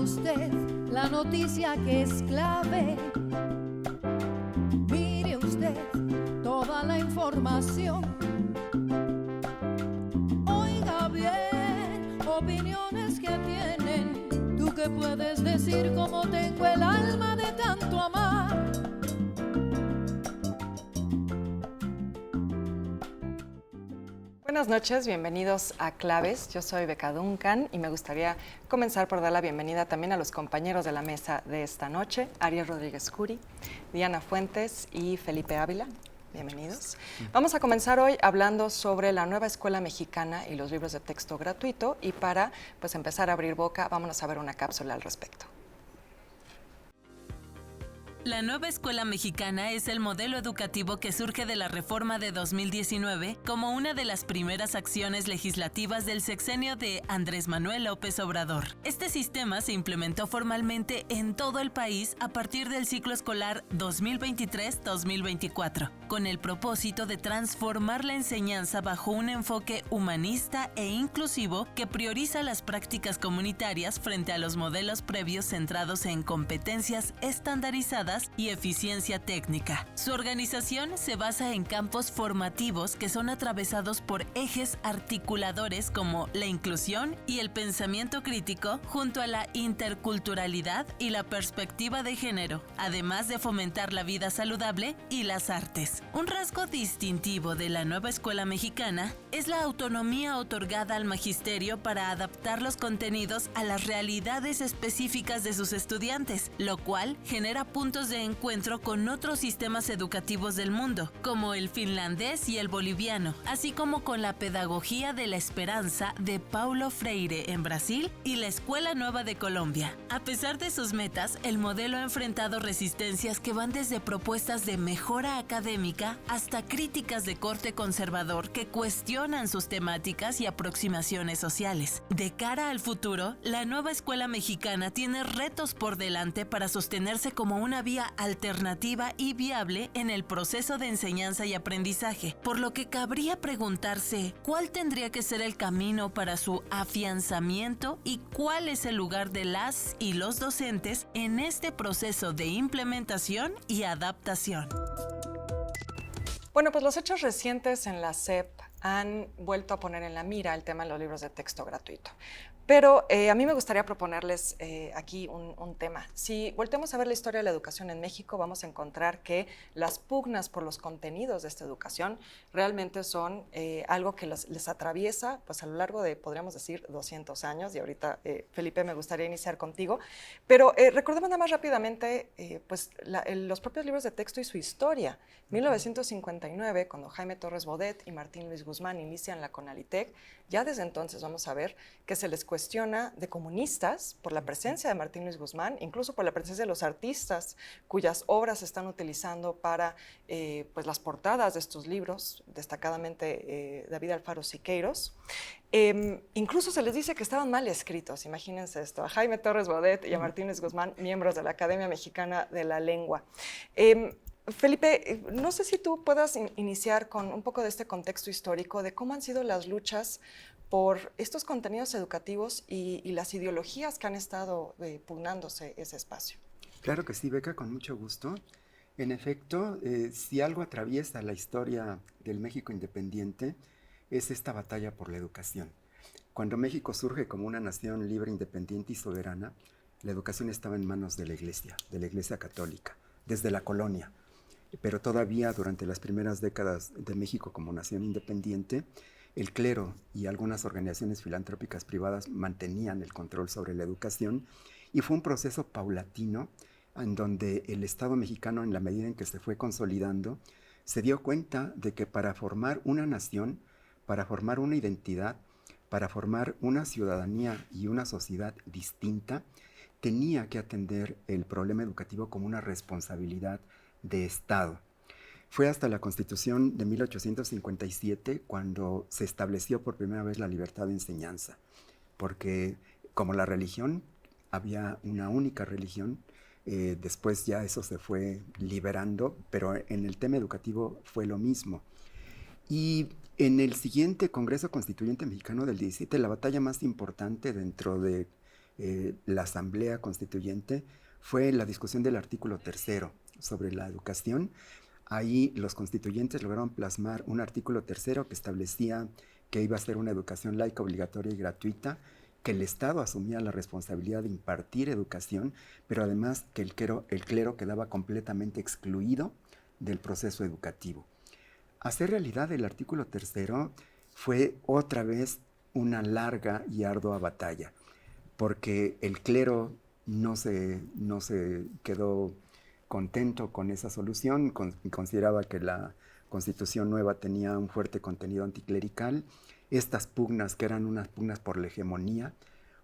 usted la noticia que es clave. Mire usted toda la información. Oiga bien, opiniones que tienen. ¿Tú qué puedes decir? Cómo tengo el alma de tanto amar. Buenas noches, bienvenidos a Claves. Yo soy Beca Duncan y me gustaría comenzar por dar la bienvenida también a los compañeros de la mesa de esta noche, Ariel Rodríguez Curi, Diana Fuentes y Felipe Ávila. Bienvenidos. Vamos a comenzar hoy hablando sobre la nueva escuela mexicana y los libros de texto gratuito, y para empezar a abrir boca, vámonos a ver una cápsula al respecto. La nueva escuela mexicana es el modelo educativo que surge de la reforma de 2019 como una de las primeras acciones legislativas del sexenio de Andrés Manuel López Obrador. Este sistema se implementó formalmente en todo el país a partir del ciclo escolar 2023-2024, con el propósito de transformar la enseñanza bajo un enfoque humanista e inclusivo que prioriza las prácticas comunitarias frente a los modelos previos centrados en competencias estandarizadas y eficiencia técnica. Su organización se basa en campos formativos que son atravesados por ejes articuladores como la inclusión y el pensamiento crítico, junto a la interculturalidad y la perspectiva de género, además de fomentar la vida saludable y las artes. Un rasgo distintivo de la nueva escuela mexicana es la autonomía otorgada al magisterio para adaptar los contenidos a las realidades específicas de sus estudiantes, lo cual genera puntos de encuentro con otros sistemas educativos del mundo, como el finlandés y el boliviano, así como con la pedagogía de la esperanza de Paulo Freire en Brasil y la Escuela Nueva de Colombia. A pesar de sus metas, el modelo ha enfrentado resistencias que van desde propuestas de mejora académica hasta críticas de corte conservador que cuestionan sus temáticas y aproximaciones sociales. De cara al futuro, la nueva escuela mexicana tiene retos por delante para sostenerse como una vía alternativa y viable en el proceso de enseñanza y aprendizaje, por lo que cabría preguntarse cuál tendría que ser el camino para su afianzamiento y cuál es el lugar de las y los docentes en este proceso de implementación y adaptación. Bueno, pues los hechos recientes en la SEP han vuelto a poner en la mira el tema de los libros de texto gratuito. Pero a mí me gustaría proponerles aquí un tema. Si volteamos a ver la historia de la educación en México, vamos a encontrar que las pugnas por los contenidos de esta educación realmente son algo que les atraviesa pues, a lo largo de, podríamos decir, 200 años. Y ahorita, Felipe, me gustaría iniciar contigo. Pero recordemos nada más rápidamente los propios libros de texto y su historia. 1959, cuando Jaime Torres Bodet y Martín Luis Guzmán inician la CONALITEC, ya desde entonces vamos a ver que se les cuestiona de comunistas por la presencia de Martín Luis Guzmán, incluso por la presencia de los artistas cuyas obras se están utilizando para las portadas de estos libros, destacadamente David Alfaro Siqueiros. Incluso se les dice que estaban mal escritos, imagínense esto, a Jaime Torres Bodet y a Martín Luis Guzmán, miembros de la Academia Mexicana de la Lengua. Felipe, no sé si tú puedas iniciar con un poco de este contexto histórico de cómo han sido las luchas por estos contenidos educativos y las ideologías que han estado pugnándose ese espacio. Claro que sí, Beca, con mucho gusto. En efecto, si algo atraviesa la historia del México independiente, es esta batalla por la educación. Cuando México surge como una nación libre, independiente y soberana, la educación estaba en manos de la Iglesia Católica, desde la colonia. Pero todavía durante las primeras décadas de México como nación independiente, el clero y algunas organizaciones filantrópicas privadas mantenían el control sobre la educación, y fue un proceso paulatino en donde el Estado mexicano, en la medida en que se fue consolidando, se dio cuenta de que para formar una nación, para formar una identidad, para formar una ciudadanía y una sociedad distinta, tenía que atender el problema educativo como una responsabilidad de Estado. Fue hasta la Constitución de 1857 cuando se estableció por primera vez la libertad de enseñanza, porque como la religión, había una única religión, después ya eso se fue liberando, pero en el tema educativo fue lo mismo. Y en el siguiente Congreso Constituyente Mexicano del 17, la batalla más importante dentro de la Asamblea Constituyente fue la discusión del artículo 3 sobre la educación. Ahí los constituyentes lograron plasmar un artículo 3 que establecía que iba a ser una educación laica, obligatoria y gratuita, que el Estado asumía la responsabilidad de impartir educación, pero además que el clero quedaba completamente excluido del proceso educativo. Hacer realidad el artículo 3 fue otra vez una larga y ardua batalla, porque el clero no se quedó contento con esa solución, consideraba que la Constitución nueva tenía un fuerte contenido anticlerical. Estas pugnas, que eran unas pugnas por la hegemonía,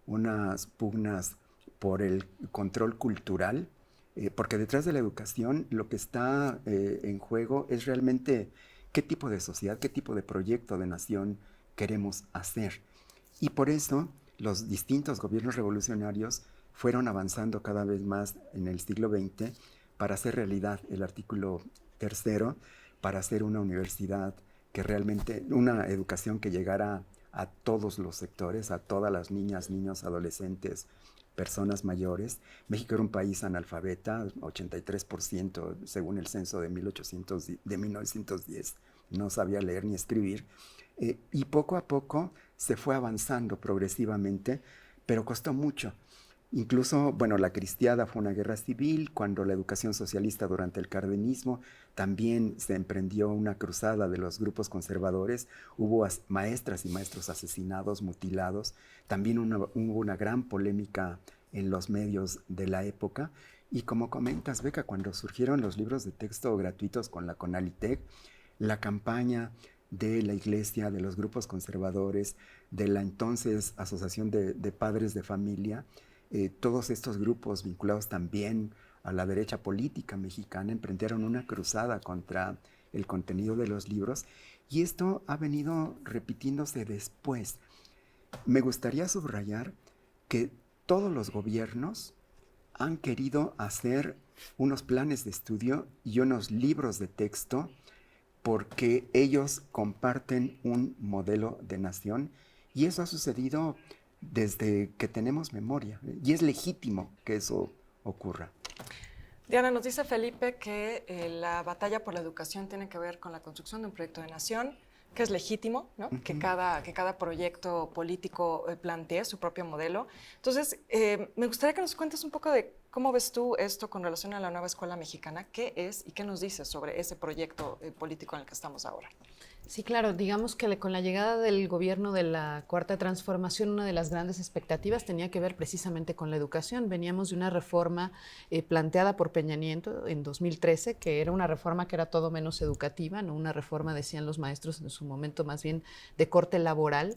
unas pugnas por el control cultural, porque detrás de la educación lo que está en juego es realmente qué tipo de sociedad, qué tipo de proyecto de nación queremos hacer. Y por eso los distintos gobiernos revolucionarios fueron avanzando cada vez más en el siglo XX para hacer realidad el artículo 3, para hacer una universidad que realmente, una educación que llegara a todos los sectores, a todas las niñas, niños, adolescentes, personas mayores. México era un país analfabeta, 83% según el censo de 1910, no sabía leer ni escribir, y poco a poco se fue avanzando progresivamente, pero costó mucho. Incluso, bueno, la cristiada fue una guerra civil. Cuando la educación socialista durante el cardenismo también se emprendió una cruzada de los grupos conservadores, hubo maestras y maestros asesinados, mutilados. También hubo una gran polémica en los medios de la época. Y como comentas, Beca, cuando surgieron los libros de texto gratuitos con la CONALITEC, la campaña de la iglesia, de los grupos conservadores, de la entonces Asociación de Padres de Familia, todos estos grupos vinculados también a la derecha política mexicana emprendieron una cruzada contra el contenido de los libros, y esto ha venido repitiéndose después. Me gustaría subrayar que todos los gobiernos han querido hacer unos planes de estudio y unos libros de texto porque ellos comparten un modelo de nación, y eso ha sucedido desde que tenemos memoria, y es legítimo que eso ocurra. Diana, nos dice Felipe que la batalla por la educación tiene que ver con la construcción de un proyecto de nación, que es legítimo, ¿no? Uh-huh. que cada proyecto político plantee su propio modelo. Entonces, me gustaría que nos cuentes un poco de cómo ves tú esto con relación a la nueva escuela mexicana, qué es y qué nos dices sobre ese proyecto político en el que estamos ahora. Sí, claro, digamos que con la llegada del gobierno de la Cuarta Transformación, una de las grandes expectativas tenía que ver precisamente con la educación. Veníamos de una reforma planteada por Peña Nieto en 2013, que era una reforma que era todo menos educativa, no una reforma, decían los maestros en su momento, más bien de corte laboral.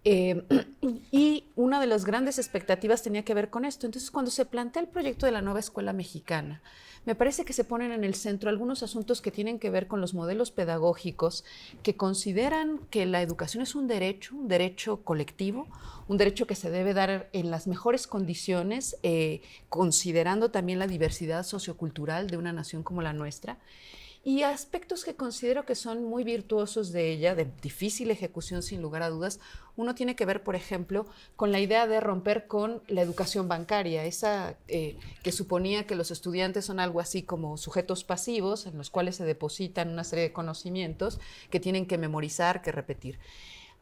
Y una de las grandes expectativas tenía que ver con esto. Entonces, cuando se plantea el proyecto de la nueva escuela mexicana, me parece que se ponen en el centro algunos asuntos que tienen que ver con los modelos pedagógicos que consideran que la educación es un derecho colectivo, un derecho que se debe dar en las mejores condiciones, considerando también la diversidad sociocultural de una nación como la nuestra. Y aspectos que considero que son muy virtuosos de ella, de difícil ejecución sin lugar a dudas. Uno tiene que ver, por ejemplo, con la idea de romper con la educación bancaria, esa que suponía que los estudiantes son algo así como sujetos pasivos en los cuales se depositan una serie de conocimientos que tienen que memorizar, que repetir.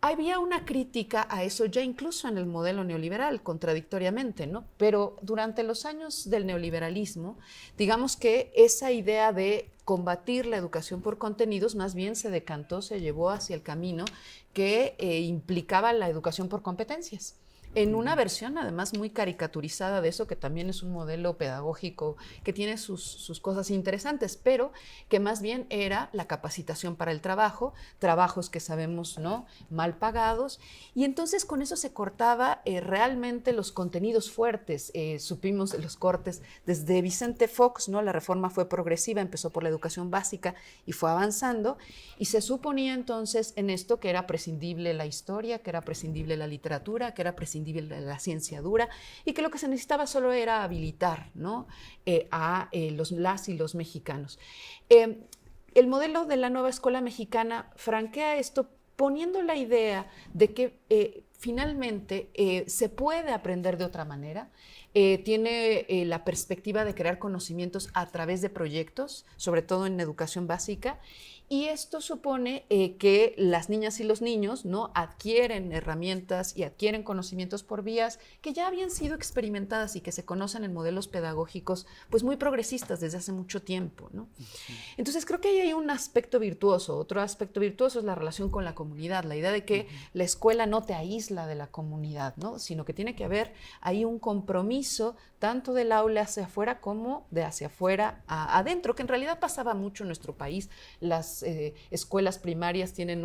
Había una crítica a eso ya incluso en el modelo neoliberal, contradictoriamente, ¿no? Pero durante los años del neoliberalismo, digamos que esa idea de combatir la educación por contenidos más bien se decantó, se llevó hacia el camino que implicaba la educación por competencias. En una versión además muy caricaturizada de eso, que también es un modelo pedagógico que tiene sus cosas interesantes, pero que más bien era la capacitación para el trabajo, trabajos que sabemos, ¿no?, mal pagados, y entonces con eso se cortaba realmente los contenidos fuertes. Supimos de los cortes desde Vicente Fox, ¿no? La reforma fue progresiva, empezó por la educación básica y fue avanzando, y se suponía entonces en esto que era prescindible la historia, que era prescindible la literatura, que era prescindible la ciencia dura, y que lo que se necesitaba solo era habilitar, ¿no?, a las y los mexicanos. El modelo de la nueva escuela mexicana franquea esto poniendo la idea de que finalmente se puede aprender de otra manera. Tiene la perspectiva de crear conocimientos a través de proyectos, sobre todo en educación básica, y esto supone que las niñas y los niños, ¿no?, adquieren herramientas y adquieren conocimientos por vías que ya habían sido experimentadas y que se conocen en modelos pedagógicos pues muy progresistas desde hace mucho tiempo, ¿no? Entonces creo que ahí hay un aspecto virtuoso. Otro aspecto virtuoso es la relación con la comunidad, la idea de que la escuela no te aísla de la comunidad, ¿no?, sino que tiene que haber ahí un compromiso tanto del aula hacia afuera como de hacia afuera adentro, que en realidad pasaba mucho en nuestro país. Las escuelas primarias tienen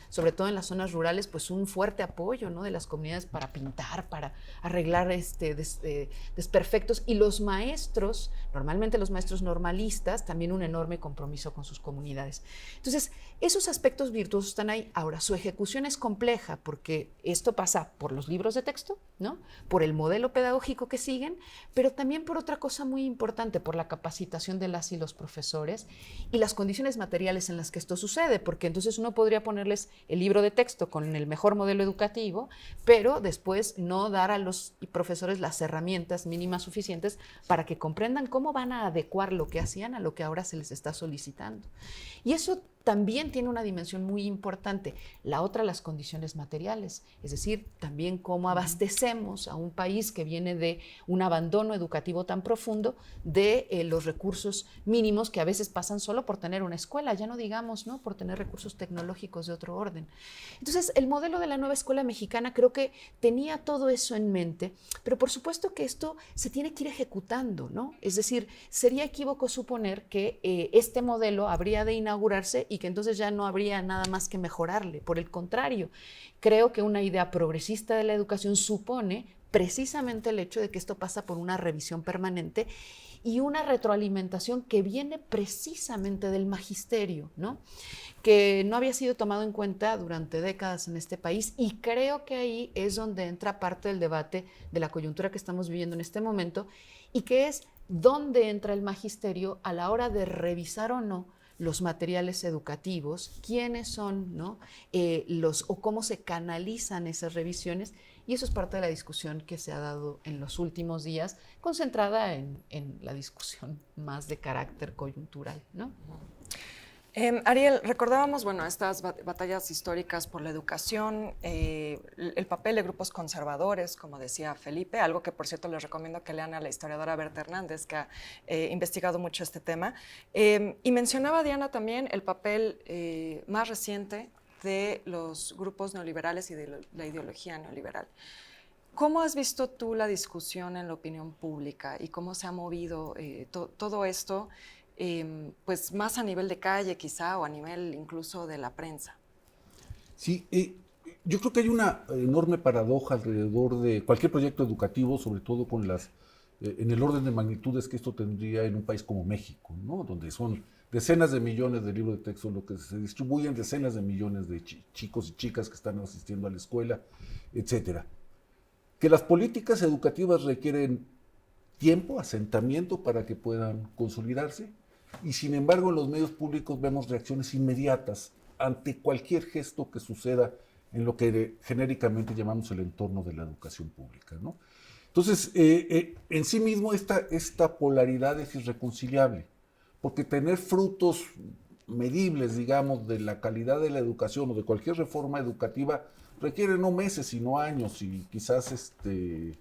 sobre todo en las zonas rurales, pues un fuerte apoyo, ¿no?, de las comunidades para pintar, para arreglar desperfectos, y los maestros, normalmente los maestros normalistas, también un enorme compromiso con sus comunidades. Entonces, esos aspectos virtuosos están ahí. Ahora, su ejecución es compleja porque esto pasa por los libros de texto, ¿no?, por el modelo pedagógico que siguen, pero también por otra cosa muy importante, por la capacitación de las y los profesores y las condiciones materiales en las que esto sucede, porque entonces uno podría ponerles el libro de texto con el mejor modelo educativo, pero después no dar a los profesores las herramientas mínimas suficientes para que comprendan cómo van a adecuar lo que hacían a lo que ahora se les está solicitando. Y eso también tiene una dimensión muy importante. La otra, las condiciones materiales, es decir, también cómo abastecemos a un país que viene de un abandono educativo tan profundo de los recursos mínimos que a veces pasan solo por tener una escuela, ya no digamos, ¿no?, por tener recursos tecnológicos de otro orden. Entonces, el modelo de la nueva escuela mexicana creo que tenía todo eso en mente, pero por supuesto que esto se tiene que ir ejecutando, ¿no? Es decir, sería equívoco suponer que este modelo habría de inaugurarse y que entonces ya no habría nada más que mejorarle. Por el contrario, creo que una idea progresista de la educación supone precisamente el hecho de que esto pasa por una revisión permanente y una retroalimentación que viene precisamente del magisterio, ¿no?, que no había sido tomado en cuenta durante décadas en este país, y creo que ahí es donde entra parte del debate de la coyuntura que estamos viviendo en este momento, y que es dónde entra el magisterio a la hora de revisar o no los materiales educativos, quiénes son, ¿no?, o cómo se canalizan esas revisiones, y eso es parte de la discusión que se ha dado en los últimos días, concentrada en la discusión más de carácter coyuntural, ¿no? Ariel, recordábamos, bueno, estas batallas históricas por la educación, el papel de grupos conservadores, como decía Felipe, algo que, por cierto, les recomiendo que lean a la historiadora Berta Hernández, que ha investigado mucho este tema. Y mencionaba, Diana, también el papel más reciente de los grupos neoliberales y de la ideología neoliberal. ¿Cómo has visto tú la discusión en la opinión pública y cómo se ha movido todo esto? Pues más a nivel de calle quizá, o a nivel incluso de la prensa. Sí, yo creo que hay una enorme paradoja alrededor de cualquier proyecto educativo, sobre todo con en el orden de magnitudes que esto tendría en un país como México, ¿no?, donde son decenas de millones de libros de texto en lo que se distribuyen, decenas de millones de chicos y chicas que están asistiendo a la escuela, etcétera. Que las políticas educativas requieren tiempo, asentamiento para que puedan consolidarse, y sin embargo en los medios públicos vemos reacciones inmediatas ante cualquier gesto que suceda en lo que genéricamente llamamos el entorno de la educación pública, ¿no? Entonces, en sí mismo esta polaridad es irreconciliable, porque tener frutos medibles, digamos, de la calidad de la educación o de cualquier reforma educativa requiere no meses, sino años y quizás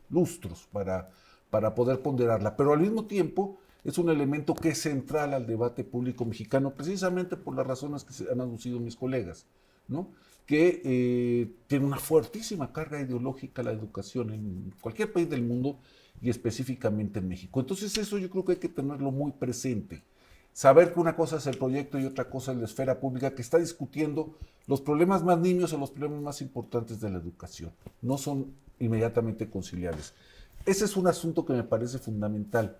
lustros para poder ponderarla, pero al mismo tiempo es un elemento que es central al debate público mexicano, precisamente por las razones que se han aducido mis colegas, ¿no?, que tiene una fuertísima carga ideológica la educación en cualquier país del mundo y específicamente en México. Entonces eso yo creo que hay que tenerlo muy presente. Saber que una cosa es el proyecto y otra cosa es la esfera pública que está discutiendo los problemas más nimios o los problemas más importantes de la educación. No son inmediatamente conciliables. Ese es un asunto que me parece fundamental.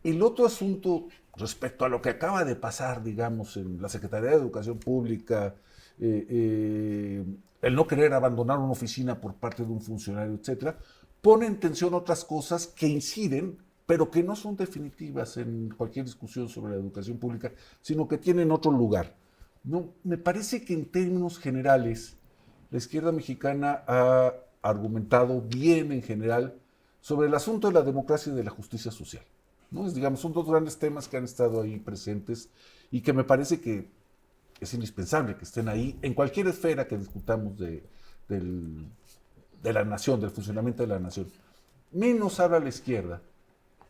El otro asunto respecto a lo que acaba de pasar, digamos, en la Secretaría de Educación Pública, el no querer abandonar una oficina por parte de un funcionario, etcétera, pone en tensión otras cosas que inciden, pero que no son definitivas en cualquier discusión sobre la educación pública, sino que tienen otro lugar. No, me parece que en términos generales, la izquierda mexicana ha argumentado bien en general sobre el asunto de la democracia y de la justicia social, ¿no? Digamos, son dos grandes temas que han estado ahí presentes y que me parece que es indispensable que estén ahí en cualquier esfera que discutamos de la nación, del funcionamiento de la nación. Menos habla la izquierda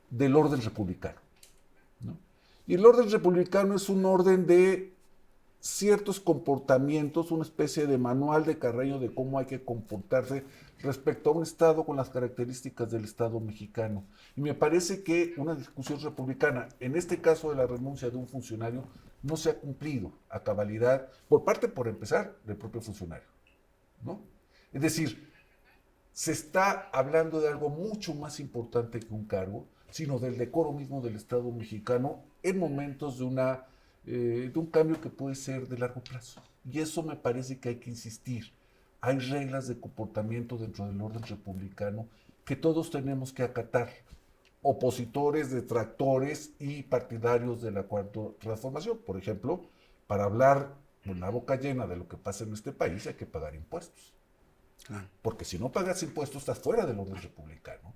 del orden republicano, ¿no? Y el orden republicano es un orden de ciertos comportamientos, una especie de manual de Carreño de cómo hay que comportarse respecto a un Estado con las características del Estado mexicano. Y me parece que una discusión republicana, en este caso de la renuncia de un funcionario, no se ha cumplido a cabalidad, por empezar, del propio funcionario, ¿no? Es decir, se está hablando de algo mucho más importante que un cargo, sino del decoro mismo del Estado mexicano en momentos de un cambio que puede ser de largo plazo. Y eso me parece que hay que insistir. Hay reglas de comportamiento dentro del orden republicano que todos tenemos que acatar. Opositores, detractores y partidarios de la Cuarta Transformación. Por ejemplo, para hablar con la boca llena de lo que pasa en este país hay que pagar impuestos. Porque si no pagas impuestos estás fuera del orden republicano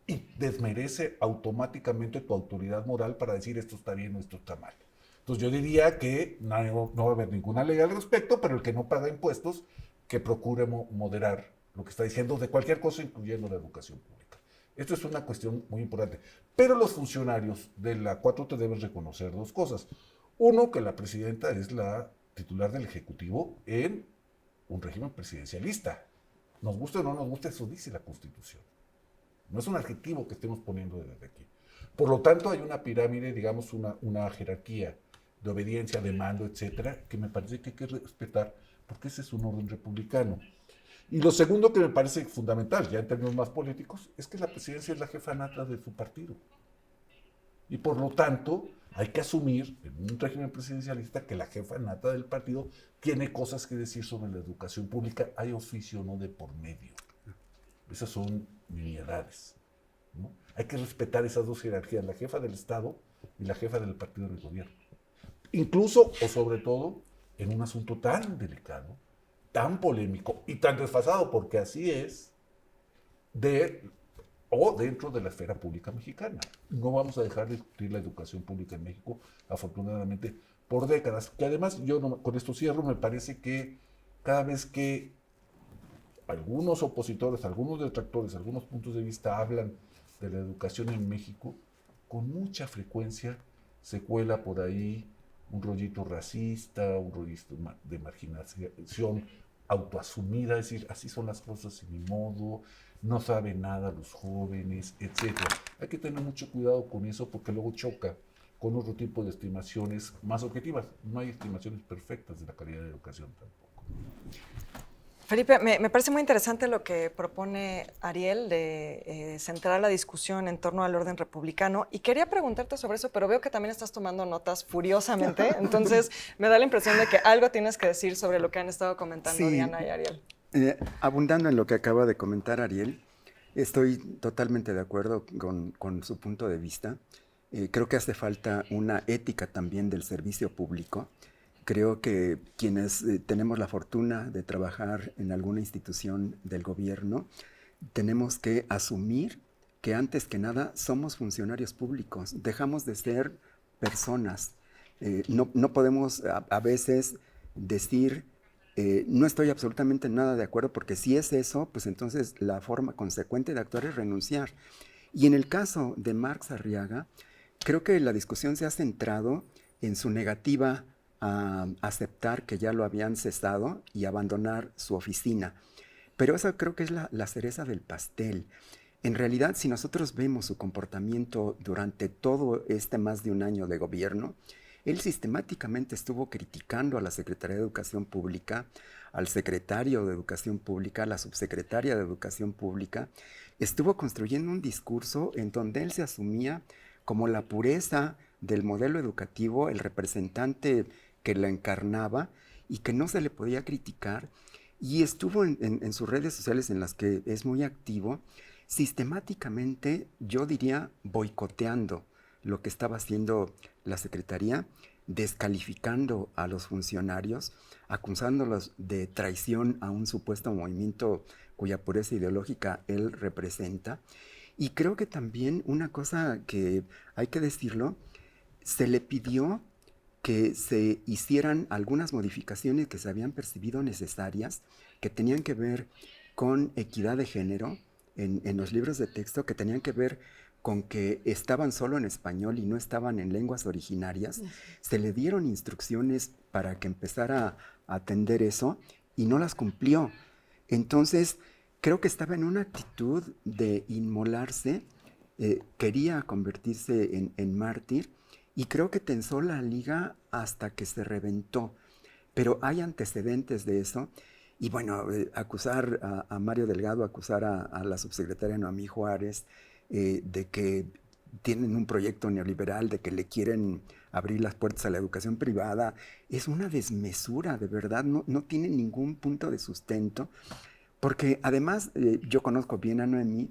y desmerece automáticamente tu autoridad moral para decir esto está bien o esto está mal. Entonces yo diría que no va a haber ninguna ley al respecto, pero el que no paga impuestos, que procure moderar lo que está diciendo de cualquier cosa, incluyendo la educación pública. Esto es una cuestión muy importante. Pero los funcionarios de la 4T deben reconocer dos cosas. Uno, que la presidenta es la titular del Ejecutivo en un régimen presidencialista. Nos guste o no nos guste, eso dice la Constitución. No es un adjetivo que estemos poniendo desde aquí. Por lo tanto, hay una pirámide, digamos, una jerarquía de obediencia, de mando, etcétera, que me parece que hay que respetar, porque ese es un orden republicano. Y lo segundo que me parece fundamental, ya en términos más políticos, es que la presidencia es la jefa nata de su partido. Y por lo tanto, hay que asumir en un régimen presidencialista que la jefa nata del partido tiene cosas que decir sobre la educación pública. Hay oficio no de por medio. Esas son nimiedades, ¿no? Hay que respetar esas dos jerarquías, la jefa del Estado y la jefa del partido del gobierno. Incluso, o sobre todo, en un asunto tan delicado, tan polémico y tan desfasado, porque así es, dentro de la esfera pública mexicana. No vamos a dejar de discutir la educación pública en México, afortunadamente, por décadas. Que además, con esto cierro, me parece que cada vez que algunos opositores, algunos detractores, algunos puntos de vista hablan de la educación en México, con mucha frecuencia se cuela por ahí un rollito racista, un rollito de marginación autoasumida, es decir, así son las cosas y ni modo, no saben nada los jóvenes, etc. Hay que tener mucho cuidado con eso porque luego choca con otro tipo de estimaciones más objetivas. No hay estimaciones perfectas de la calidad de educación tampoco. Felipe, me parece muy interesante lo que propone Ariel de centrar la discusión en torno al orden republicano y quería preguntarte sobre eso, pero veo que también estás tomando notas furiosamente, entonces me da la impresión de que algo tienes que decir sobre lo que han estado comentando Diana y Ariel. Abundando en lo que acaba de comentar Ariel, estoy totalmente de acuerdo con su punto de vista. Creo que hace falta una ética también del servicio público. Creo que quienes tenemos la fortuna de trabajar en alguna institución del gobierno, tenemos que asumir que antes que nada somos funcionarios públicos, dejamos de ser personas. No podemos a veces decir, no estoy absolutamente nada de acuerdo, porque si es eso, pues entonces la forma consecuente de actuar es renunciar. Y en el caso de Marx Arriaga, creo que la discusión se ha centrado en su negativa a aceptar que ya lo habían cesado y abandonar su oficina. Pero eso creo que es la cereza del pastel. En realidad, si nosotros vemos su comportamiento durante todo este más de un año de gobierno, él sistemáticamente estuvo criticando a la Secretaría de Educación Pública, al secretario de Educación Pública, a la subsecretaria de Educación Pública. Estuvo construyendo un discurso en donde él se asumía como la pureza del modelo educativo, el representante que la encarnaba y que no se le podía criticar, y estuvo en sus redes sociales, en las que es muy activo, sistemáticamente, yo diría, boicoteando lo que estaba haciendo la Secretaría, descalificando a los funcionarios, acusándolos de traición a un supuesto movimiento cuya pureza ideológica él representa. Y creo que también una cosa que hay que decirlo, se le pidió que se hicieran algunas modificaciones que se habían percibido necesarias, que tenían que ver con equidad de género en los libros de texto, que tenían que ver con que estaban solo en español y no estaban en lenguas originarias. Se le dieron instrucciones para que empezara a atender eso y no las cumplió. Entonces, creo que estaba en una actitud de inmolarse, quería convertirse en mártir, y creo que tensó la liga hasta que se reventó. Pero hay antecedentes de eso. Y bueno, acusar a Mario Delgado, acusar a la subsecretaria Noemí Juárez de que tienen un proyecto neoliberal, de que le quieren abrir las puertas a la educación privada, es una desmesura, de verdad, no tiene ningún punto de sustento. Porque además, yo conozco bien a Noemí.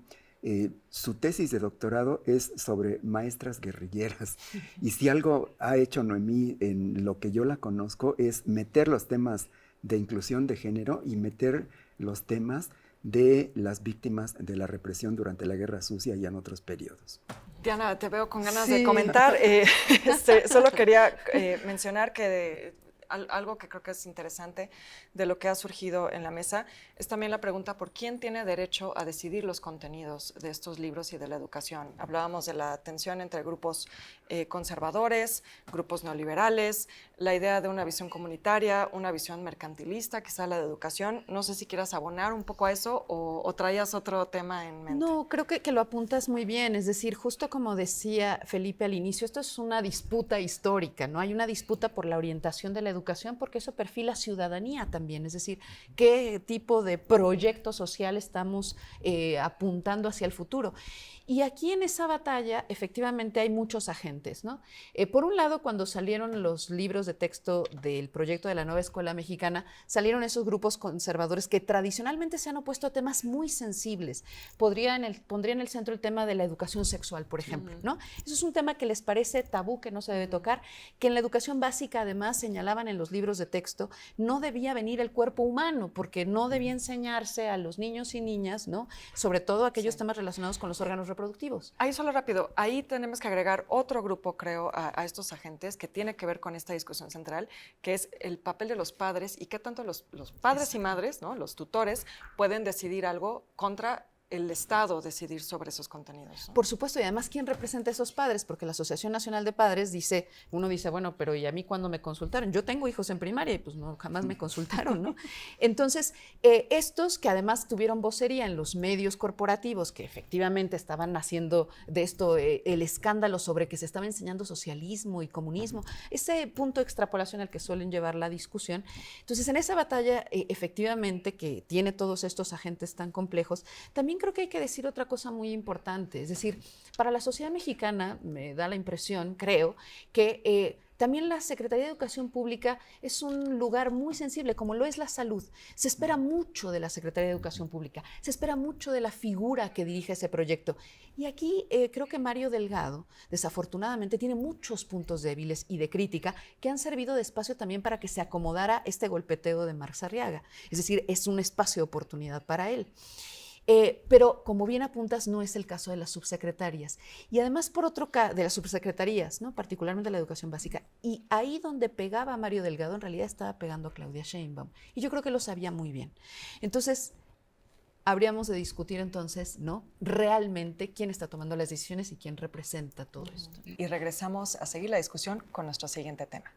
Su tesis de doctorado es sobre maestras guerrilleras, y si algo ha hecho Noemí en lo que yo la conozco es meter los temas de inclusión de género y meter los temas de las víctimas de la represión durante la Guerra Sucia y en otros periodos. Diana, te veo con ganas de comentar. Solo quería mencionar que algo que creo que es interesante de lo que ha surgido en la mesa es también la pregunta por quién tiene derecho a decidir los contenidos de estos libros y de la educación. Hablábamos de la tensión entre grupos conservadores, grupos neoliberales, la idea de una visión comunitaria, una visión mercantilista, quizá la de educación. No sé si quieras abonar un poco a eso o traías otro tema en mente. No, creo que lo apuntas muy bien. Es decir, justo como decía Felipe al inicio, esto es una disputa histórica, ¿no? Hay una disputa por la orientación de la educación porque eso perfila ciudadanía también. Es decir, qué tipo de proyecto social estamos apuntando hacia el futuro. Y aquí en esa batalla, efectivamente, hay muchos agentes, ¿no? Por un lado, cuando salieron los libros de texto del proyecto de la nueva escuela mexicana, salieron esos grupos conservadores que tradicionalmente se han opuesto a temas muy sensibles. Pondría en el centro el tema de la educación sexual, por ejemplo, ¿no? Eso es un tema que les parece tabú, que no se debe tocar, que en la educación básica, además, señalaban en los libros de texto, no debía venir el cuerpo humano, porque no debía enseñarse a los niños y niñas, ¿no? Sobre todo aquellos temas relacionados con los órganos reproductivos. Ahí solo rápido, ahí tenemos que agregar otro grupo, creo, a estos agentes que tiene que ver con esta discusión central, que es el papel de los padres y qué tanto los padres y madres, ¿no? Los tutores, pueden decidir algo contra el Estado decidir sobre esos contenidos, ¿no? Por supuesto, y además, ¿quién representa a esos padres? Porque la Asociación Nacional de Padres dice, uno dice, bueno, pero ¿y a mí cuándo me consultaron? Yo tengo hijos en primaria y pues no, jamás me consultaron, ¿no? Entonces, estos que además tuvieron vocería en los medios corporativos, que efectivamente estaban haciendo de esto el escándalo sobre que se estaba enseñando socialismo y comunismo, ese punto de extrapolación al que suelen llevar la discusión. Entonces, en esa batalla, efectivamente, que tiene todos estos agentes tan complejos, también creo que hay que decir otra cosa muy importante. Es decir, para la sociedad mexicana, me da la impresión, creo, que también la Secretaría de Educación Pública es un lugar muy sensible, como lo es la salud. Se espera mucho de la Secretaría de Educación Pública, se espera mucho de la figura que dirige ese proyecto. Y aquí creo que Mario Delgado, desafortunadamente, tiene muchos puntos débiles y de crítica que han servido de espacio también para que se acomodara este golpeteo de Marx Arriaga. Es decir, es un espacio de oportunidad para él. Pero, como bien apuntas, no es el caso de las subsecretarias. Y además, por otro caso, de las subsecretarías, ¿no? Particularmente la educación básica. Y ahí donde pegaba a Mario Delgado, en realidad estaba pegando a Claudia Sheinbaum. Y yo creo que lo sabía muy bien. Entonces, habríamos de discutir entonces, ¿no? Realmente quién está tomando las decisiones y quién representa todo esto. Y regresamos a seguir la discusión con nuestro siguiente tema.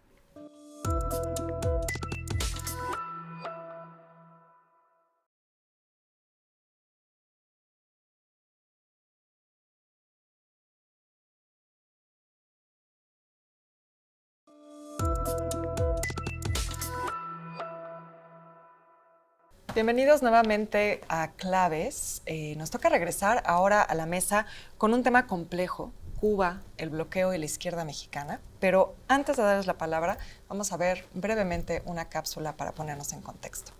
Bienvenidos nuevamente a Claves. Nos toca regresar ahora a la mesa con un tema complejo, Cuba, el bloqueo y la izquierda mexicana. Pero antes de darles la palabra, vamos a ver brevemente una cápsula para ponernos en contexto.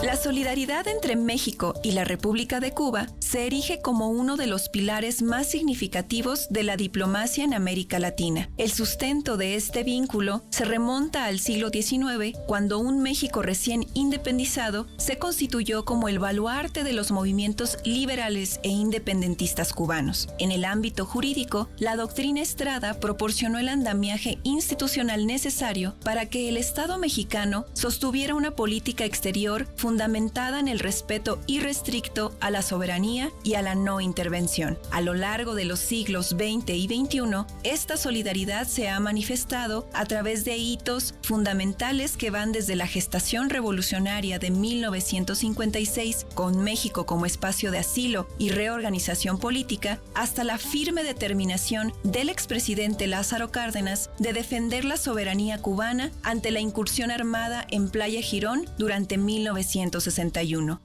La solidaridad entre México y la República de Cuba se erige como uno de los pilares más significativos de la diplomacia en América Latina. El sustento de este vínculo se remonta al siglo XIX, cuando un México recién independizado se constituyó como el baluarte de los movimientos liberales e independentistas cubanos. En el ámbito jurídico, la doctrina Estrada proporcionó el andamiaje institucional necesario para que el Estado mexicano sostuviera una política exterior fundamentada en el respeto irrestricto a la soberanía y a la no intervención. A lo largo de los siglos XX y XXI, esta solidaridad se ha manifestado a través de hitos fundamentales que van desde la gestación revolucionaria de 1956, con México como espacio de asilo y reorganización política, hasta la firme determinación del expresidente Lázaro Cárdenas de defender la soberanía cubana ante la incursión armada en Playa Girón durante 1961.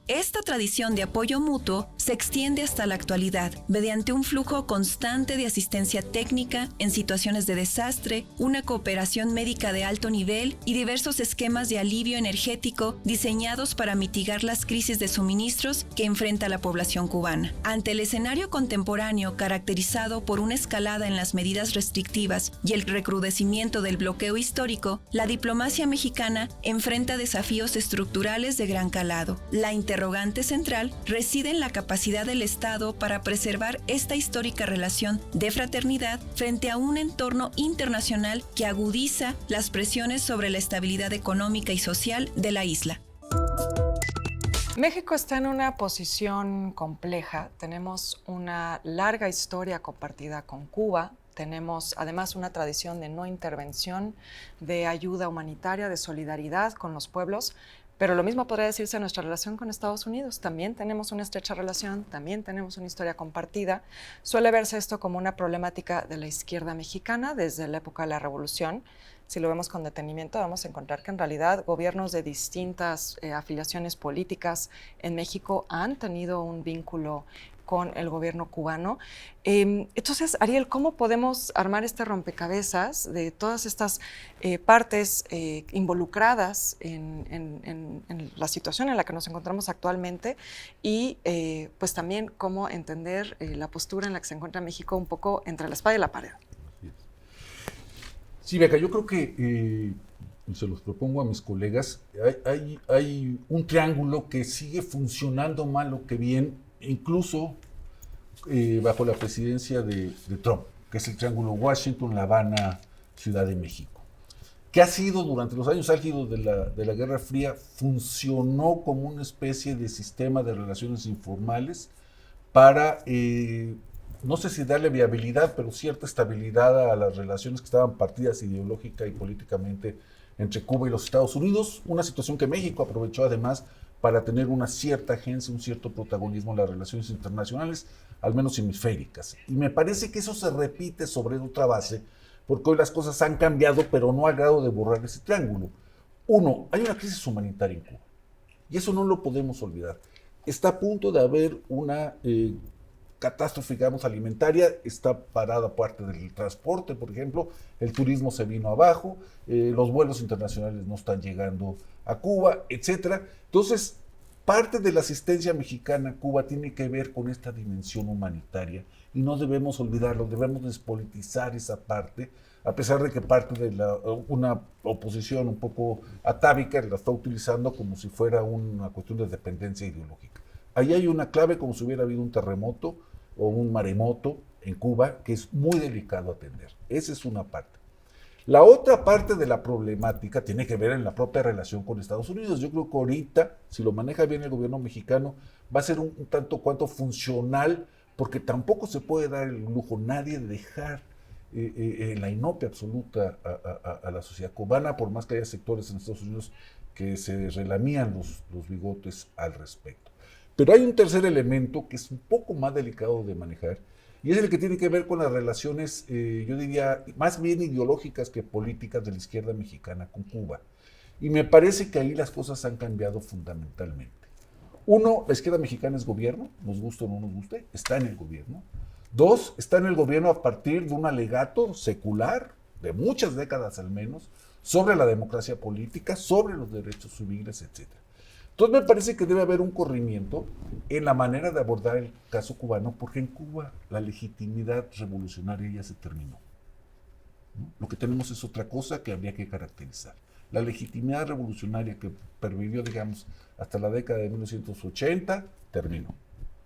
Esta tradición de apoyo mutuo se extiende hasta la actualidad, mediante un flujo constante de asistencia técnica en situaciones de desastre, una cooperación médica de alto nivel y diversos esquemas de alivio energético diseñados para mitigar las crisis de suministros que enfrenta la población cubana. Ante el escenario contemporáneo caracterizado por una escalada en las medidas restrictivas y el recrudecimiento del bloqueo histórico, la diplomacia mexicana enfrenta desafíos estructurales de gran calado. La interrogante central reside en la capacidad del Estado para preservar esta histórica relación de fraternidad frente a un entorno internacional que agudiza las presiones sobre la estabilidad económica y social de la isla. México está en una posición compleja. Tenemos una larga historia compartida con Cuba. Tenemos además una tradición de no intervención, de ayuda humanitaria, de solidaridad con los pueblos. Pero lo mismo podría decirse de nuestra relación con Estados Unidos. También tenemos una estrecha relación, también tenemos una historia compartida. Suele verse esto como una problemática de la izquierda mexicana desde la época de la Revolución. Si lo vemos con detenimiento, vamos a encontrar que en realidad gobiernos de distintas afiliaciones políticas en México han tenido un vínculo con el gobierno cubano. Entonces, Ariel, ¿cómo podemos armar este rompecabezas de todas estas partes involucradas en la situación en la que nos encontramos actualmente y pues también cómo entender la postura en la que se encuentra México un poco entre la espada y la pared? Sí, Beca, yo creo que, se los propongo a mis colegas, hay un triángulo que sigue funcionando mal o que bien, incluso bajo la presidencia de Trump, que es el triángulo Washington, La Habana, Ciudad de México, que ha sido durante los años álgidos de la Guerra Fría, funcionó como una especie de sistema de relaciones informales para, no sé si darle viabilidad, pero cierta estabilidad a las relaciones que estaban partidas ideológica y políticamente entre Cuba y los Estados Unidos, una situación que México aprovechó además para tener una cierta agencia, un cierto protagonismo en las relaciones internacionales, al menos hemisféricas. Y me parece que eso se repite sobre otra base, porque hoy las cosas han cambiado, pero no al grado de borrar ese triángulo. Uno, hay una crisis humanitaria en Cuba, y eso no lo podemos olvidar. Está a punto de haber una catástrofe, digamos, alimentaria, está parada parte del transporte, por ejemplo, el turismo se vino abajo, los vuelos internacionales no están llegando a Cuba, etcétera. Entonces, parte de la asistencia mexicana a Cuba tiene que ver con esta dimensión humanitaria y no debemos olvidarlo, debemos despolitizar esa parte, a pesar de que parte de una oposición un poco atávica la está utilizando como si fuera una cuestión de dependencia ideológica. Ahí hay una clave, como si hubiera habido un terremoto o un maremoto en Cuba, que es muy delicado atender. Esa es una parte. La otra parte de la problemática tiene que ver en la propia relación con Estados Unidos. Yo creo que ahorita, si lo maneja bien el gobierno mexicano, va a ser un tanto cuanto funcional, porque tampoco se puede dar el lujo nadie de dejar la inopia absoluta a la sociedad cubana, por más que haya sectores en Estados Unidos que se relamían los bigotes al respecto. Pero hay un tercer elemento que es un poco más delicado de manejar, y es el que tiene que ver con las relaciones, yo diría, más bien ideológicas que políticas de la izquierda mexicana con Cuba. Y me parece que ahí las cosas han cambiado fundamentalmente. Uno, la izquierda mexicana es gobierno, nos guste o no nos guste, está en el gobierno. Dos, está en el gobierno a partir de un alegato secular, de muchas décadas al menos, sobre la democracia política, sobre los derechos civiles, etc. Entonces me parece que debe haber un corrimiento en la manera de abordar el caso cubano, porque en Cuba la legitimidad revolucionaria ya se terminó, ¿no? Lo que tenemos es otra cosa que habría que caracterizar. La legitimidad revolucionaria que pervivió, digamos, hasta la década de 1980, terminó,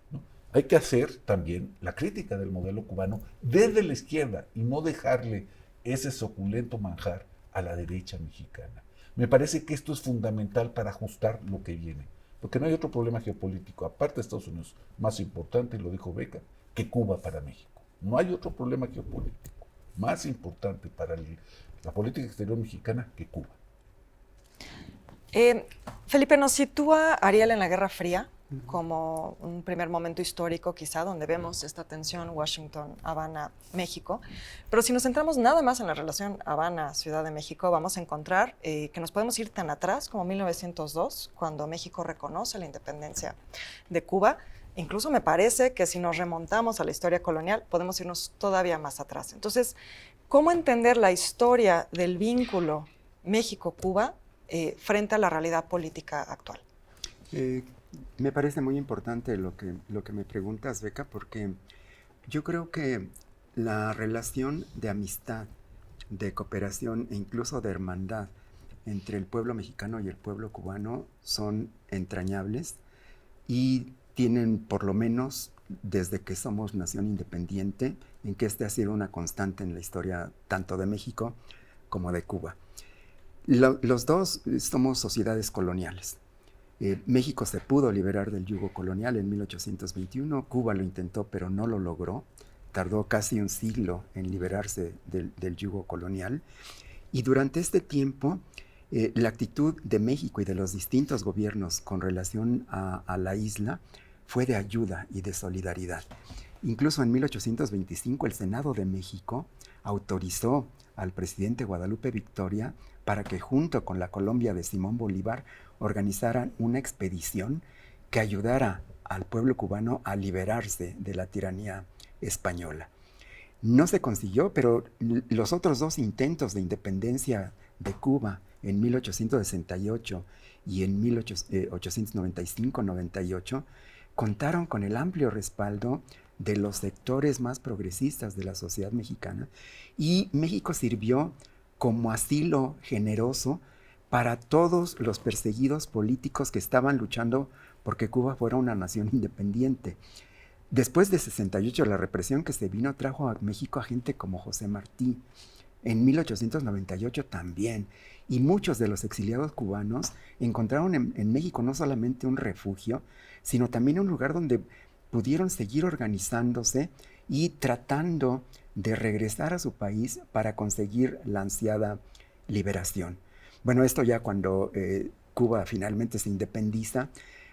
¿no? Hay que hacer también la crítica del modelo cubano desde la izquierda y no dejarle ese suculento manjar a la derecha mexicana. Me parece que esto es fundamental para ajustar lo que viene, porque no hay otro problema geopolítico, aparte de Estados Unidos, más importante, y lo dijo Beca, que Cuba para México. No hay otro problema geopolítico más importante para la política exterior mexicana que Cuba. Felipe, nos sitúa Ariel en la Guerra Fría como un primer momento histórico quizá donde vemos esta tensión Washington, Habana, México. Pero si nos centramos nada más en la relación Habana-Ciudad de México, vamos a encontrar que nos podemos ir tan atrás como 1902, cuando México reconoce la independencia de Cuba. Incluso me parece que si nos remontamos a la historia colonial, podemos irnos todavía más atrás. Entonces, ¿cómo entender la historia del vínculo México-Cuba frente a la realidad política actual? Me parece muy importante lo que me preguntas, Beca, porque yo creo que la relación de amistad, de cooperación e incluso de hermandad entre el pueblo mexicano y el pueblo cubano son entrañables y tienen, por lo menos desde que somos nación independiente, en que ha sido una constante en la historia tanto de México como de Cuba. Los dos somos sociedades coloniales. México se pudo liberar del yugo colonial en 1821, Cuba lo intentó pero no lo logró, tardó casi un siglo en liberarse del yugo colonial, y durante este tiempo la actitud de México y de los distintos gobiernos con relación a la isla fue de ayuda y de solidaridad. Incluso en 1825 el Senado de México autorizó al presidente Guadalupe Victoria para que junto con la Colombia de Simón Bolívar organizaran una expedición que ayudara al pueblo cubano a liberarse de la tiranía española. No se consiguió, pero los otros dos intentos de independencia de Cuba en 1868 y en 1895-98 contaron con el amplio respaldo de los sectores más progresistas de la sociedad mexicana, y México sirvió como asilo generoso para todos los perseguidos políticos que estaban luchando porque Cuba fuera una nación independiente. Después de 68, la represión que se vino trajo a México a gente como José Martí. En 1898 también. Y muchos de los exiliados cubanos encontraron en México no solamente un refugio, sino también un lugar donde pudieron seguir organizándose y tratando de regresar a su país para conseguir la ansiada liberación. Bueno, esto ya cuando Cuba finalmente se independiza,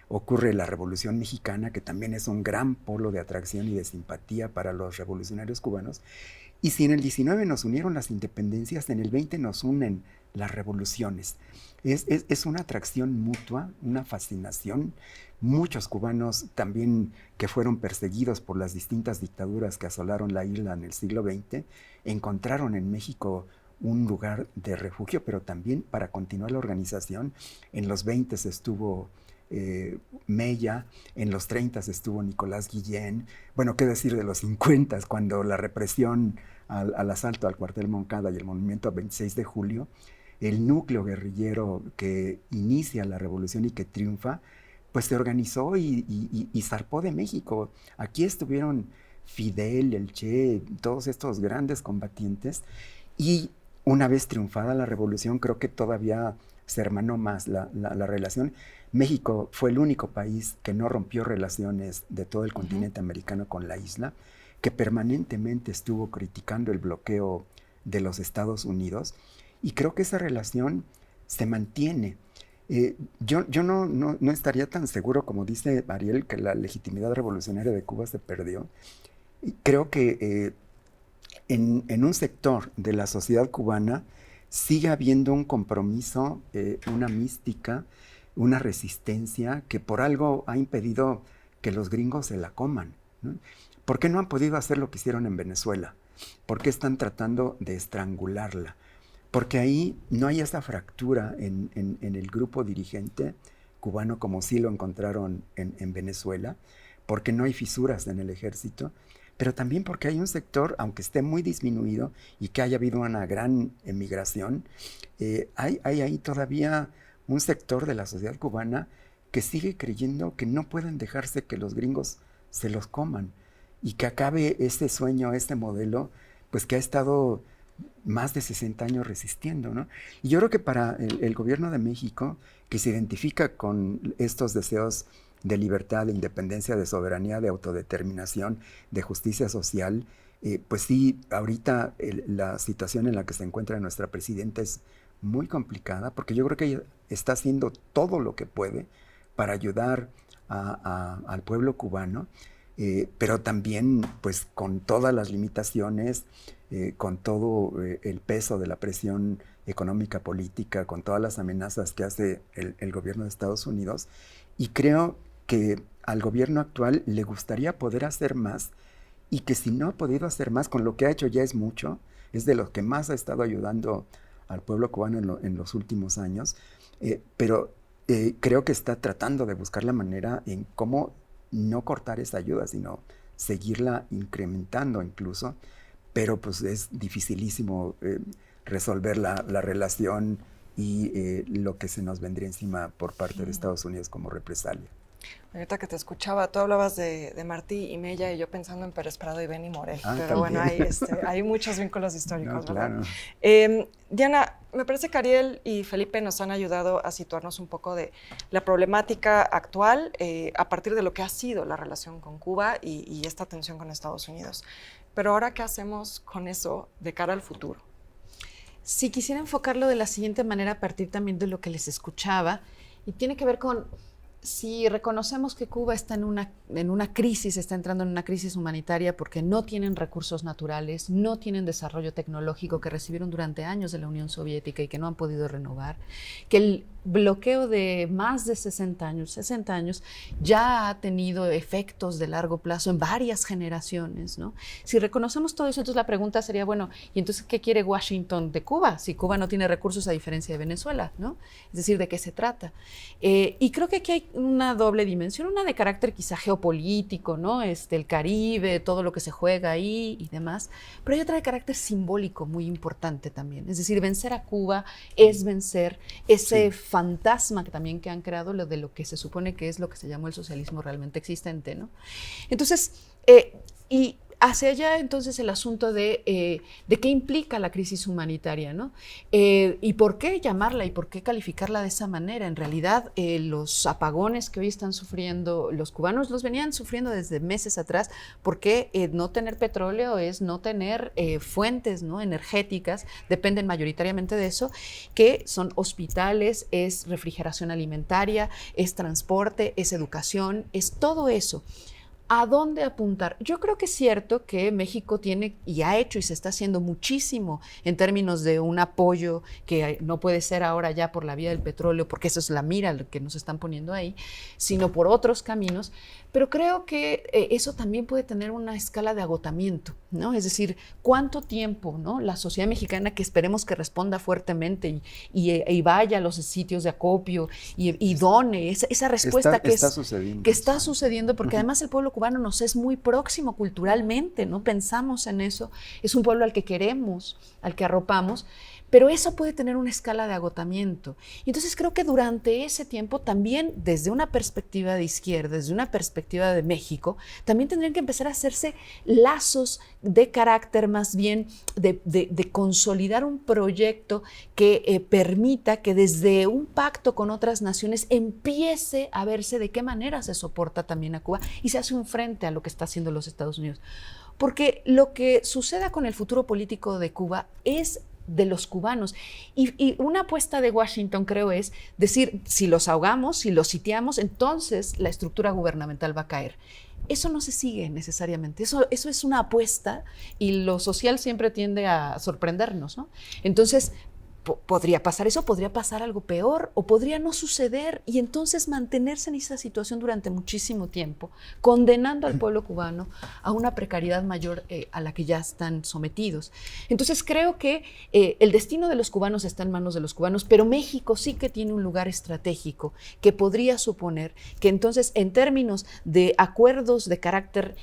ocurre la Revolución Mexicana, que también es un gran polo de atracción y de simpatía para los revolucionarios cubanos. Y si en el 19 nos unieron las independencias, en el 20 nos unen las revoluciones. Es una atracción mutua, una fascinación. Muchos cubanos también que fueron perseguidos por las distintas dictaduras que asolaron la isla en el siglo XX, encontraron en México un lugar de refugio, pero también para continuar la organización. En los 20 estuvo Mella, en los 30 estuvo Nicolás Guillén. Bueno, qué decir de los 50, cuando la represión al asalto al cuartel Moncada y el movimiento 26 de julio, el núcleo guerrillero que inicia la revolución y que triunfa, pues se organizó y zarpó de México. Aquí estuvieron Fidel, el Che, todos estos grandes combatientes, y una vez triunfada la revolución, creo que todavía se hermanó más la relación. México fue el único país que no rompió relaciones de todo el continente americano con la isla, que permanentemente estuvo criticando el bloqueo de los Estados Unidos, y creo que esa relación se mantiene. Yo no estaría tan seguro, como dice Ariel, que la legitimidad revolucionaria de Cuba se perdió. Creo que en un sector de la sociedad cubana sigue habiendo un compromiso, una mística, una resistencia que por algo ha impedido que los gringos se la coman, ¿no? ¿Por qué no han podido hacer lo que hicieron en Venezuela? ¿Por qué están tratando de estrangularla? Porque ahí no hay esa fractura en el grupo dirigente cubano como sí lo encontraron en Venezuela, porque no hay fisuras en el ejército, pero también porque hay un sector, aunque esté muy disminuido y que haya habido una gran emigración, hay ahí todavía un sector de la sociedad cubana que sigue creyendo que no pueden dejarse que los gringos se los coman y que acabe este sueño, este modelo, pues que ha estado más de 60 años resistiendo, ¿no? Y yo creo que para el gobierno de México, que se identifica con estos deseos de libertad, de independencia, de soberanía, de autodeterminación, de justicia social, pues sí, ahorita la situación en la que se encuentra nuestra presidenta es muy complicada, porque yo creo que ella está haciendo todo lo que puede para ayudar al pueblo cubano, pero también pues con todas las limitaciones, con todo el peso de la presión económica, política, con todas las amenazas que hace el gobierno de Estados Unidos. Y creo que al gobierno actual le gustaría poder hacer más, y que si no ha podido hacer más, con lo que ha hecho ya es mucho, es de los que más ha estado ayudando al pueblo cubano en los últimos años, pero creo que está tratando de buscar la manera en cómo no cortar esa ayuda, sino seguirla incrementando incluso, pero pues es dificilísimo resolver la relación y lo que se nos vendría encima por parte de Estados Unidos como represalia. Ahorita que te escuchaba, tú hablabas de Martí y Mella y yo pensando en Pérez Prado y Benny Moré, pero también. bueno, hay muchos vínculos históricos, No, ¿verdad? claro. Diana, me parece que Ariel y Felipe nos han ayudado a situarnos un poco de la problemática actual a partir de lo que ha sido la relación con Cuba y esta tensión con Estados Unidos. Pero ahora, ¿qué hacemos con eso de cara al futuro? Sí, quisiera enfocarlo de la siguiente manera a partir también de lo que les escuchaba, y tiene que ver con si reconocemos que Cuba está en una crisis, está entrando en una crisis humanitaria porque no tienen recursos naturales, no tienen desarrollo tecnológico que recibieron durante años de la Unión Soviética y que no han podido renovar, que el bloqueo de más de 60 años ya ha tenido efectos de largo plazo en varias generaciones, ¿no? Si reconocemos todo eso, entonces la pregunta sería, bueno, ¿y entonces qué quiere Washington de Cuba? Si Cuba no tiene recursos a diferencia de Venezuela, ¿no? Es decir, ¿de qué se trata? Y creo que aquí hay una doble dimensión, una de carácter quizá geopolítico, ¿no? El Caribe, todo lo que se juega ahí y demás, pero hay otra de carácter simbólico muy importante también. Es decir, vencer a Cuba es vencer ese fantasma que también que han creado de lo que se supone que es lo que se llamó el socialismo realmente existente, ¿no? Entonces, y hacia allá entonces el asunto de qué implica la crisis humanitaria, ¿no? Y por qué llamarla y por qué calificarla de esa manera. En realidad, los apagones que hoy están sufriendo los cubanos los venían sufriendo desde meses atrás, porque no tener petróleo es no tener fuentes, ¿no?, energéticas, dependen mayoritariamente de eso, que son hospitales, es refrigeración alimentaria, es transporte, es educación, es todo eso. ¿A dónde apuntar? Yo creo que es cierto que México tiene y ha hecho y se está haciendo muchísimo en términos de un apoyo que no puede ser ahora ya por la vía del petróleo, porque eso es la mira que nos están poniendo ahí, sino por otros caminos. Pero creo que eso también puede tener una escala de agotamiento, ¿no? Es decir, ¿cuánto tiempo, ¿no?, la sociedad mexicana, que esperemos que responda fuertemente y vaya a los sitios de acopio y done esa respuesta que está sucediendo, porque además el pueblo cubano nos es muy próximo culturalmente, ¿no? Pensamos en eso, es un pueblo al que queremos, al que arropamos, pero eso puede tener una escala de agotamiento. Y entonces creo que durante ese tiempo también, desde una perspectiva de izquierda, desde una perspectiva de México, también tendrían que empezar a hacerse lazos de carácter más bien de consolidar un proyecto que permita que desde un pacto con otras naciones empiece a verse de qué manera se soporta también a Cuba y se hace un frente a lo que está haciendo los Estados Unidos. Porque lo que suceda con el futuro político de Cuba es de los cubanos. Y una apuesta de Washington, creo, es decir, si los ahogamos, si los sitiamos, entonces la estructura gubernamental va a caer. Eso no se sigue necesariamente, eso es una apuesta y lo social siempre tiende a sorprendernos, ¿no? Entonces, podría pasar eso, podría pasar algo peor o podría no suceder y entonces mantenerse en esa situación durante muchísimo tiempo, condenando al pueblo cubano a una precariedad mayor a la que ya están sometidos. Entonces creo que el destino de los cubanos está en manos de los cubanos, pero México sí que tiene un lugar estratégico que podría suponer que entonces en términos de acuerdos de carácter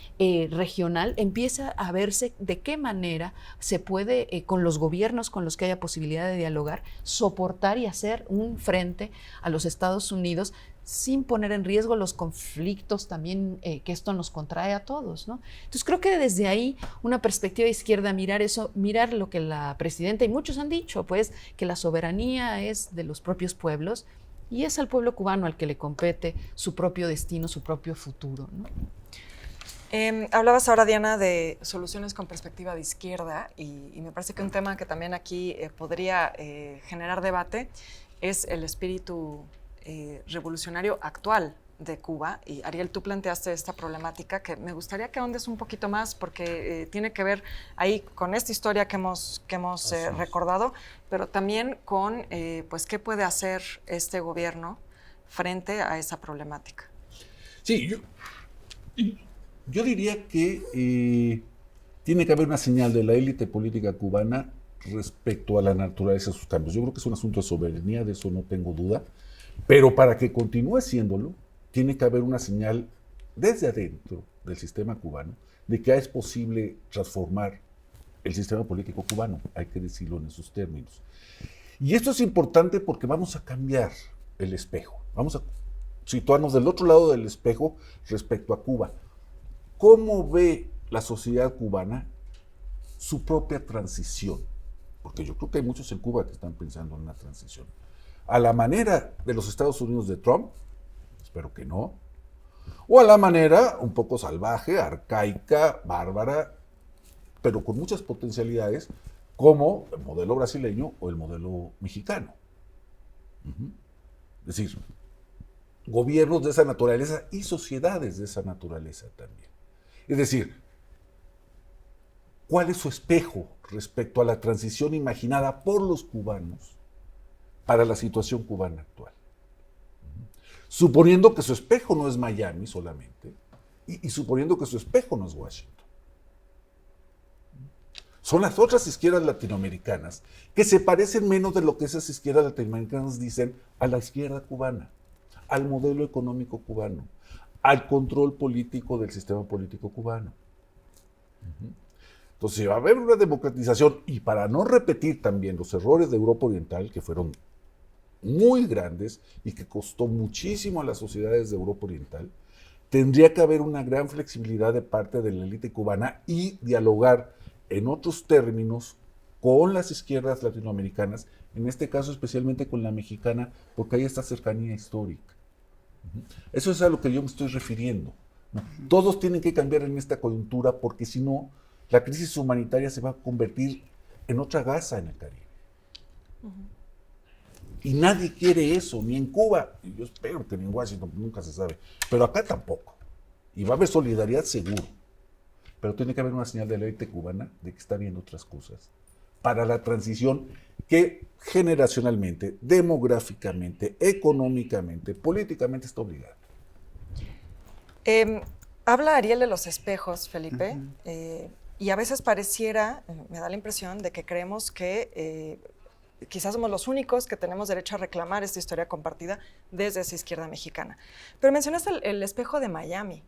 regional empieza a verse de qué manera se puede con los gobiernos con los que haya posibilidad de dialogar, soportar y hacer un frente a los Estados Unidos sin poner en riesgo los conflictos también que esto nos contrae a todos, ¿no? Entonces creo que desde ahí una perspectiva izquierda, mirar eso, mirar lo que la presidenta y muchos han dicho, pues que la soberanía es de los propios pueblos y es al pueblo cubano al que le compete su propio destino, su propio futuro, ¿no? Hablabas ahora, Diana, de soluciones con perspectiva de izquierda y me parece que un tema que también aquí podría generar debate es el espíritu revolucionario actual de Cuba. Y Ariel, tú planteaste esta problemática que me gustaría que ahondes un poquito más porque tiene que ver ahí con esta historia que hemos recordado, pero también con pues qué puede hacer este gobierno frente a esa problemática. Sí, yo diría que tiene que haber una señal de la élite política cubana respecto a la naturaleza de sus cambios. Yo creo que es un asunto de soberanía, de eso no tengo duda, pero para que continúe siéndolo, tiene que haber una señal desde adentro del sistema cubano de que es posible transformar el sistema político cubano, hay que decirlo en esos términos. Y esto es importante porque vamos a cambiar el espejo, vamos a situarnos del otro lado del espejo respecto a Cuba. ¿Cómo ve la sociedad cubana su propia transición? Porque yo creo que hay muchos en Cuba que están pensando en una transición. A la manera de los Estados Unidos de Trump, espero que no, o a la manera un poco salvaje, arcaica, bárbara, pero con muchas potencialidades, como el modelo brasileño o el modelo mexicano. Es decir, gobiernos de esa naturaleza y sociedades de esa naturaleza también. Es decir, ¿cuál es su espejo respecto a la transición imaginada por los cubanos para la situación cubana actual? Suponiendo que su espejo no es Miami solamente, y suponiendo que su espejo no es Washington. Son las otras izquierdas latinoamericanas que se parecen menos de lo que esas izquierdas latinoamericanas dicen a la izquierda cubana, al modelo económico cubano, al control político del sistema político cubano. Entonces, si va a haber una democratización, y para no repetir también los errores de Europa Oriental, que fueron muy grandes y que costó muchísimo a las sociedades de Europa Oriental, tendría que haber una gran flexibilidad de parte de la élite cubana y dialogar en otros términos con las izquierdas latinoamericanas, en este caso especialmente con la mexicana, porque hay esta cercanía histórica. Eso es a lo que yo me estoy refiriendo, ¿no? Todos tienen que cambiar en esta coyuntura porque si no, la crisis humanitaria se va a convertir en otra Gaza en el Caribe. Y nadie quiere eso, ni en Cuba, y yo espero que ni en Washington, nunca se sabe, pero acá tampoco. Y va a haber solidaridad seguro, pero tiene que haber una señal de la élite cubana de que está viendo otras cosas para la transición que generacionalmente, demográficamente, económicamente, políticamente está obligada. Habla Ariel de los espejos, Felipe, y a veces pareciera, me da la impresión de que creemos que quizás somos los únicos que tenemos derecho a reclamar esta historia compartida desde esa izquierda mexicana. Pero mencionaste el espejo de Miami.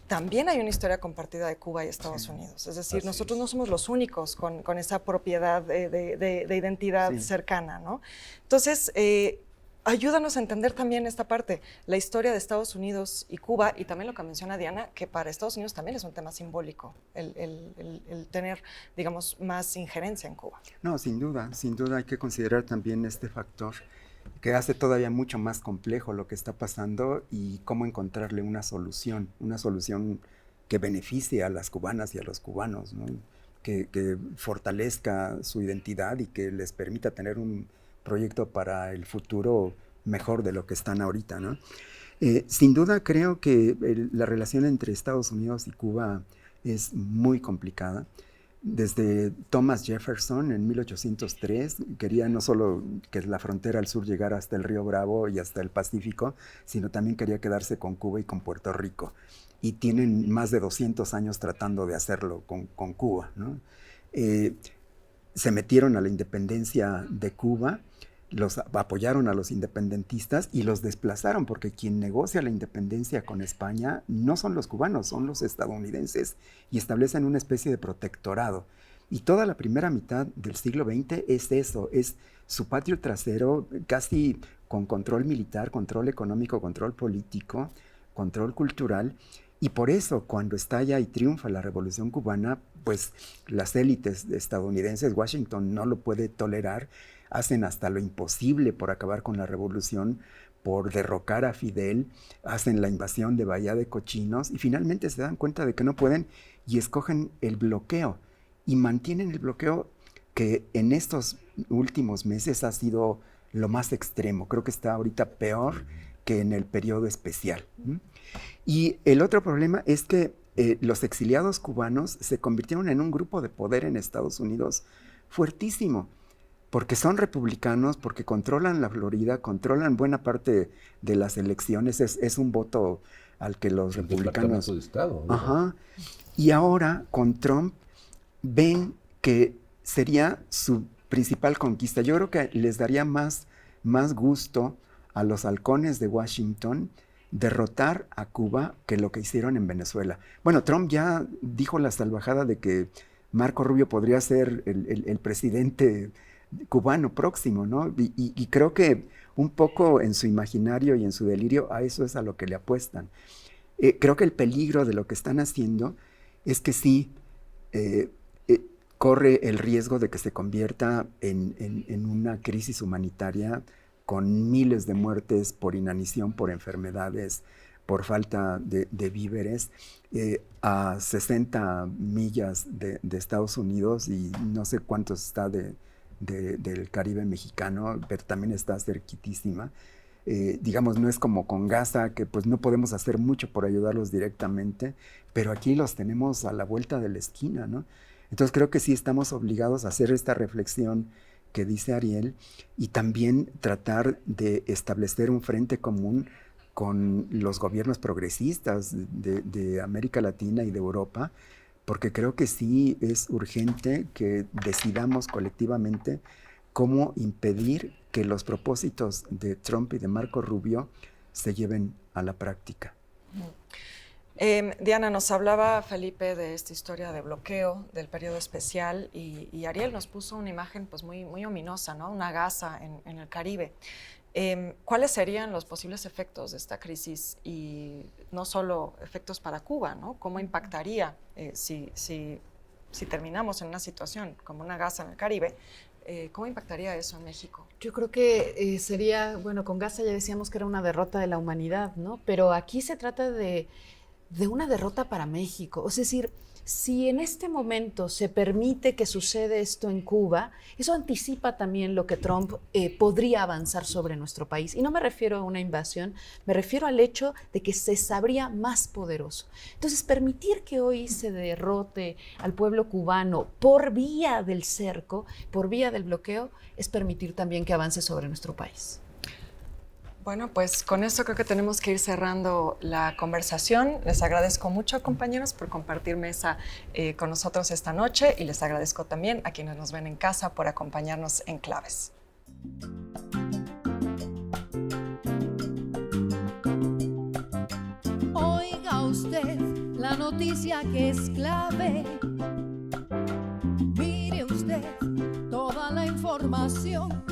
También hay una historia compartida de Cuba y Estados Unidos. Es decir, nosotros no somos los únicos con esa propiedad de identidad cercana, ¿no? Entonces, ayúdanos a entender también esta parte, la historia de Estados Unidos y Cuba, y también lo que menciona Diana, que para Estados Unidos también es un tema simbólico, el tener, digamos, más injerencia en Cuba. No, sin duda hay que considerar también este factor que hace todavía mucho más complejo lo que está pasando y cómo encontrarle una solución que beneficie a las cubanas y a los cubanos, ¿no? que fortalezca su identidad y que les permita tener un proyecto para el futuro mejor de lo que están ahorita, ¿no? Sin duda creo que la relación entre Estados Unidos y Cuba es muy complicada, Desde Thomas Jefferson en 1803 quería no solo que la frontera al sur llegara hasta el río Bravo y hasta el Pacífico, sino también quería quedarse con Cuba y con Puerto Rico. Y tienen más de 200 años tratando de hacerlo con Cuba, ¿no? Se metieron a la independencia de Cuba, los apoyaron a los independentistas y los desplazaron, porque quien negocia la independencia con España no son los cubanos, son los estadounidenses, y establecen una especie de protectorado. Y toda la primera mitad del siglo XX es eso, es su patio trasero, casi con control militar, control económico, control político, control cultural. Y por eso, cuando estalla y triunfa la Revolución Cubana, pues las élites estadounidenses, Washington no lo puede tolerar, hacen hasta lo imposible por acabar con la revolución, por derrocar a Fidel, hacen la invasión de Bahía de Cochinos y finalmente se dan cuenta de que no pueden y escogen el bloqueo y mantienen el bloqueo, que en estos últimos meses ha sido lo más extremo. Creo que está ahorita peor que en el periodo especial. Y el otro problema es que los exiliados cubanos se convirtieron en un grupo de poder en Estados Unidos fuertísimo, porque son republicanos, porque controlan la Florida, controlan buena parte de las elecciones, es un voto al que los republicanos... De Estado, ¿no? Ajá. Y ahora, con Trump, ven que sería su principal conquista. Yo creo que les daría más gusto a los halcones de Washington derrotar a Cuba que lo que hicieron en Venezuela. Bueno, Trump ya dijo la salvajada de que Marco Rubio podría ser el presidente cubano próximo, ¿no? Y creo que un poco en su imaginario y en su delirio a eso es a lo que le apuestan. Creo que el peligro de lo que están haciendo es que sí corre el riesgo de que se convierta en una crisis humanitaria con miles de muertes por inanición, por enfermedades, por falta de víveres, a 60 millas de Estados Unidos, y no sé cuánto está del Caribe mexicano, pero también está cerquitísima. Digamos, no es como con Gaza, que pues no podemos hacer mucho por ayudarlos directamente, pero aquí los tenemos a la vuelta de la esquina, ¿no? Entonces creo que sí estamos obligados a hacer esta reflexión que dice Ariel, y también tratar de establecer un frente común con los gobiernos progresistas de América Latina y de Europa, porque creo que sí es urgente que decidamos colectivamente cómo impedir que los propósitos de Trump y de Marco Rubio se lleven a la práctica. Diana, nos hablaba Felipe de esta historia de bloqueo del periodo especial, y Ariel nos puso una imagen pues muy ominosa, ¿no? Una Gaza en el Caribe. ¿Cuáles serían los posibles efectos de esta crisis, y no solo efectos para Cuba, ¿no? ¿Cómo impactaría si terminamos en una situación como una Gaza en el Caribe? ¿Cómo impactaría eso en México? Yo creo que sería, bueno, con Gaza ya decíamos que era una derrota de la humanidad, ¿no? Pero aquí se trata de una derrota para México. Es decir, si en este momento se permite que suceda esto en Cuba, eso anticipa también lo que Trump podría avanzar sobre nuestro país. Y no me refiero a una invasión, me refiero al hecho de que se sabría más poderoso. Entonces, permitir que hoy se derrote al pueblo cubano por vía del cerco, por vía del bloqueo, es permitir también que avance sobre nuestro país. Bueno, pues con esto creo que tenemos que ir cerrando la conversación. Les agradezco mucho, compañeros, por compartir mesa con nosotros esta noche, y les agradezco también a quienes nos ven en casa por acompañarnos en Claves. Oiga usted la noticia que es clave. Mire usted toda la información.